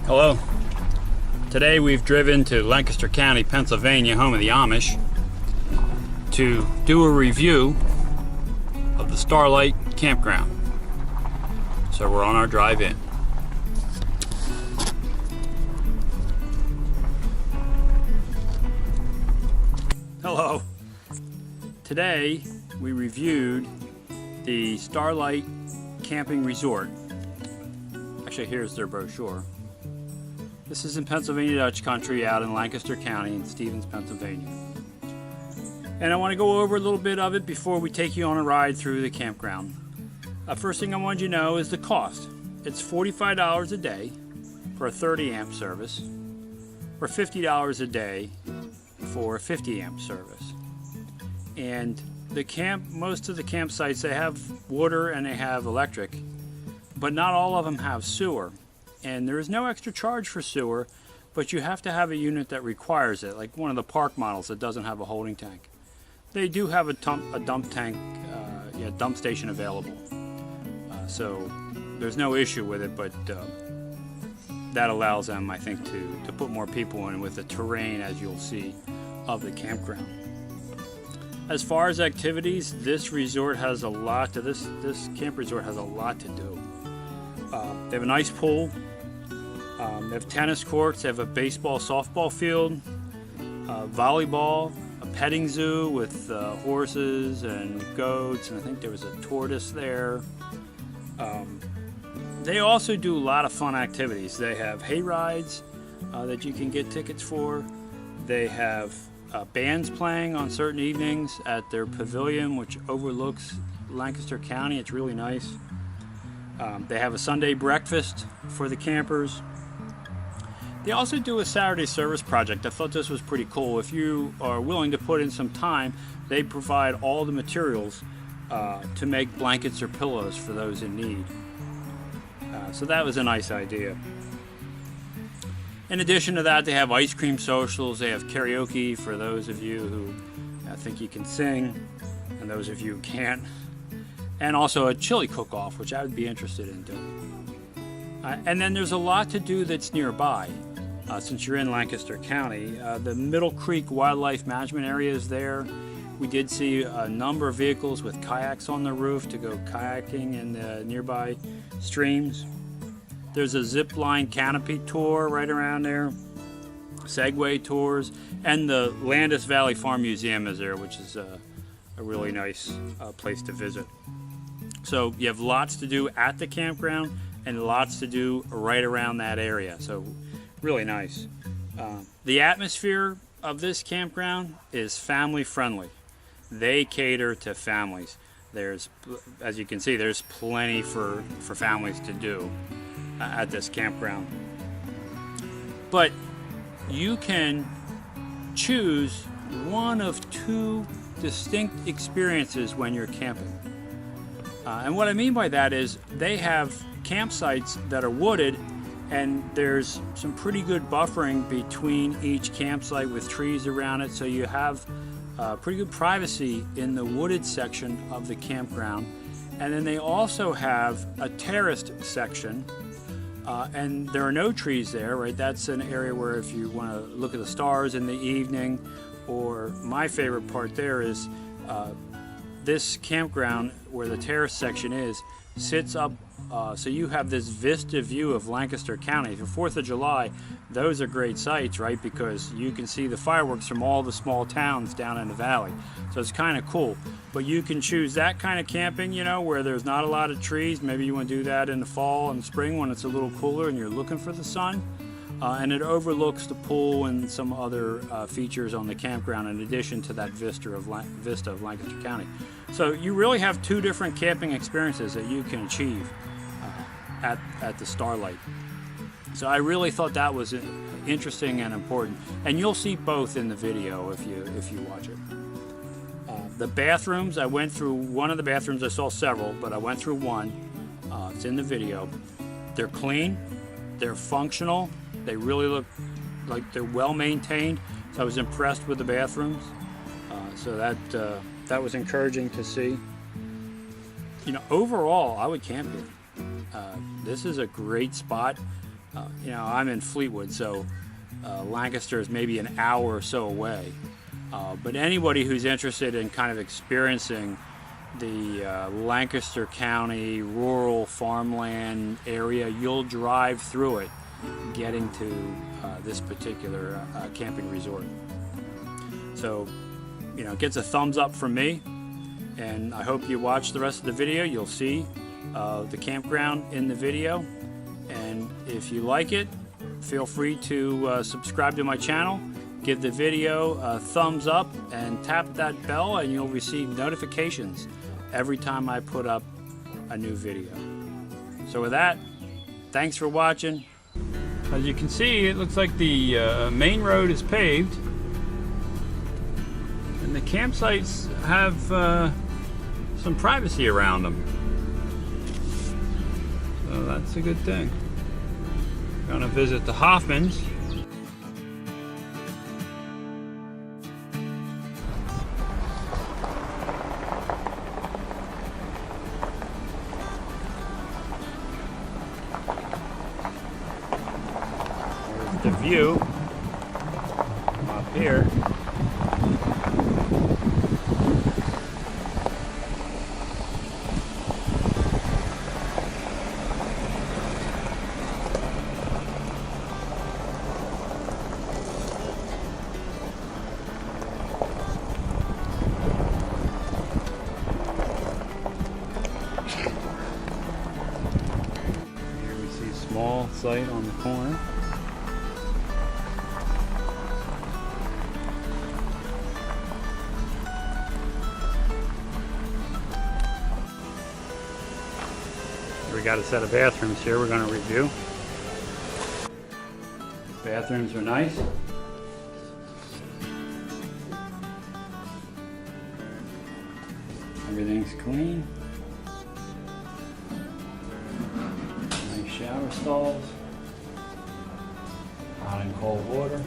Hello. Today we've driven to Lancaster County, Pennsylvania, home of the Amish, to do a review of the Starlite Campground. So we're on our drive in. Hello. Today we reviewed the Starlite Camping Resort. Actually, here's their brochure. This is in Pennsylvania Dutch country out in Lancaster County in Stevens, Pennsylvania. And I want to go over a little bit of it before we take you on a ride through the campground. First thing I want you to know is the cost. It's $45 a day for a 30 amp service, or $50 a day for a 50 amp service. And most of the campsites, they have water and they have electric, but not all of them have sewer. And there is no extra charge for sewer, but you have to have a unit that requires it, like one of the park models that doesn't have a holding tank. They do have a dump tank, dump station available. So there's no issue with it, but that allows them, I think, to put more people in with the terrain, as you'll see, of the campground. As far as activities, this resort has a lot to this camp resort has a lot to do. They have a nice pool. They have tennis courts. They have a baseball, softball field, volleyball, a petting zoo with horses and goats, and I think there was a tortoise there. They also do a lot of fun activities. They have hay rides that you can get tickets for. They have bands playing on certain evenings at their pavilion, which overlooks Lancaster County. It's really nice. They have a Sunday breakfast for the campers. They also do a Saturday service project. I thought this was pretty cool. If you are willing to put in some time, they provide all the materials to make blankets or pillows for those in need. So that was a nice idea. In addition to that, they have ice cream socials. They have karaoke for those of you who think you can sing, and those of you who can't. And also a chili cook-off, which I would be interested in doing. And then there's a lot to do that's nearby. Since you're in Lancaster County, the Middle Creek Wildlife Management Area is there. We did see a number of vehicles with kayaks on the roof to go kayaking in the nearby streams. There's a zip line canopy tour right around there, Segway tours, and the Landis Valley Farm Museum is there, which is a really nice place to visit. So you have lots to do at the campground and lots to do right around that area. So really nice. The atmosphere of this campground is family friendly. They cater to families. There's, as you can see, there's plenty for families to do at this campground. But you can choose one of two distinct experiences when you're camping. And what I mean by that is they have campsites that are wooded, and there's some pretty good buffering between each campsite with trees around it, so you have pretty good privacy in the wooded section of the campground. And then they also have a terraced section, and there are no trees there, right? That's an area where if you want to look at the stars in the evening, or my favorite part there is this campground where the terrace section is sits up, so you have this vista view of Lancaster County. For 4th of July, those are great sights, right? Because you can see the fireworks from all the small towns down in the valley. So it's kind of cool. But you can choose that kind of camping, where there's not a lot of trees. Maybe you want to do that in the fall and spring when it's a little cooler and you're looking for the sun. And it overlooks the pool and some other features on the campground in addition to that vista of Lancaster County. So you really have two different camping experiences that you can achieve at the Starlite. So I really thought that was interesting and important. And you'll see both in the video if you watch it. The bathrooms, I went through one of the bathrooms. I saw several, but I went through one. It's in the video. They're clean. They're functional. They really look like they're well maintained. So I was impressed with the bathrooms. So that was encouraging to see. Overall, I would camp here. This is a great spot. You know, I'm in Fleetwood, so Lancaster is maybe an hour or so away. But anybody who's interested in kind of experiencing the Lancaster County rural farmland area, you'll drive through it getting to this particular camping resort. So, you know, it gets a thumbs up from me, and I hope you watch the rest of the video. You'll see the campground in the video, and if you like it, feel free to subscribe to my channel, give the video a thumbs up, and tap that bell, and you'll receive notifications every time I put up a new video. So with that, thanks for watching. As you can see, it looks like the main road is paved, and the campsites have some privacy around them. So that's a good thing. Gonna visit the Hoffmans. There's the view up here. Small site on the corner. We got a set of bathrooms here we're going to review. Bathrooms are nice. Everything's clean. Shower stalls, hot and cold water.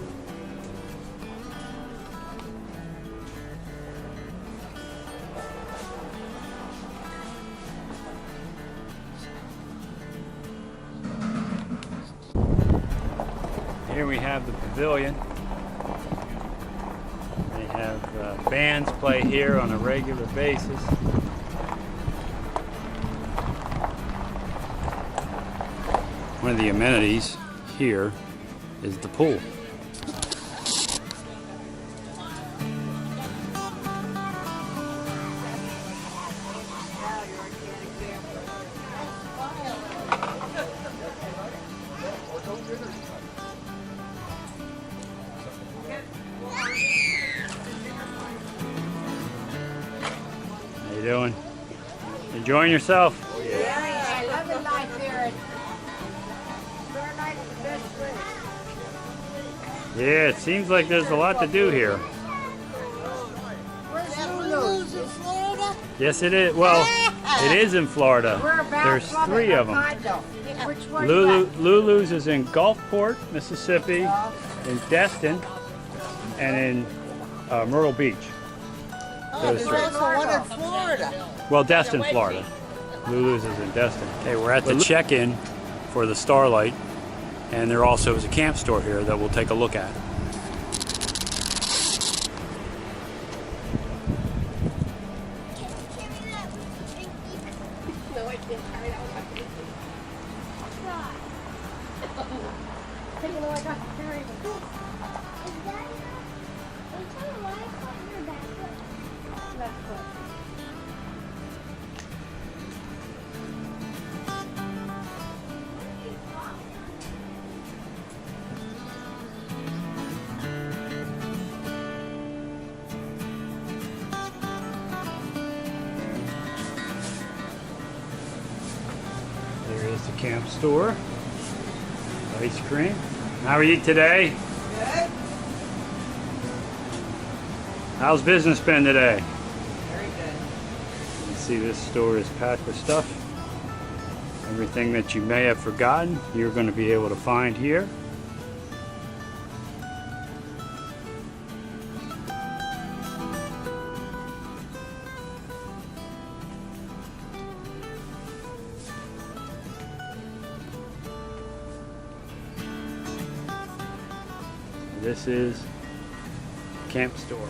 Here we have the pavilion. They have bands play here on a regular basis. One of the amenities here is the pool. How you doing? Enjoying yourself? Yeah, I love the life here. Yeah, it seems like there's a lot to do here. Where's Lulu's? In Florida? Yes, it is. Well, it is in Florida. There's 3 of them. Which one? Lulu's is in Gulfport, Mississippi, in Destin, and in Myrtle Beach. Those 3. There's also one in Florida. Well, Destin, Florida. Lulu's is in Destin. Okay, we're at the check-in for the Starlite, and there also is a camp store here that we'll take a look at. There is the camp store. Ice cream. How are you today? Good. How's business been today? Very good. You can see this store is packed with stuff. Everything that you may have forgotten, you're going to be able to find here. This is Camp Store.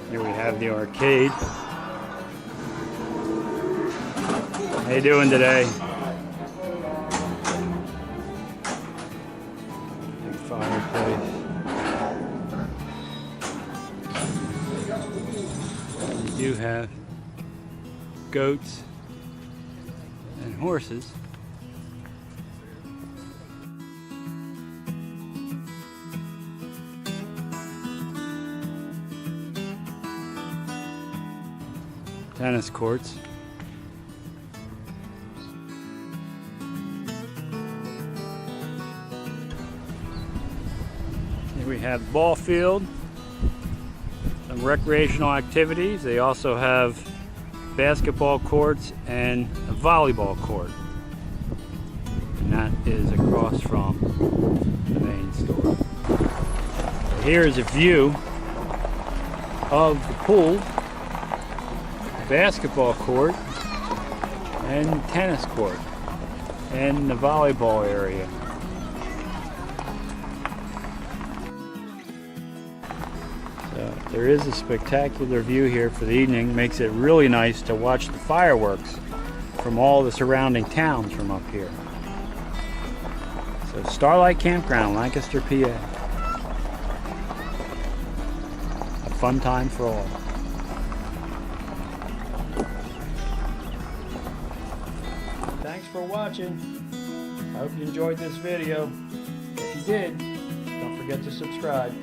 Here we have the arcade. How you doing today? Big fireplace. You do have goats and horses. Tennis courts. Here we have Ballfield, some recreational activities. They also have basketball courts and a volleyball court. And that is across from the main store. Here is a view of the pool, basketball court, and tennis court, and the volleyball area. So there is a spectacular view here for the evening. Makes it really nice to watch the fireworks from all the surrounding towns from up here. So Starlite Campground, Lancaster, PA. A fun time for all. Thanks for watching. I hope you enjoyed this video. If you did, don't forget to subscribe.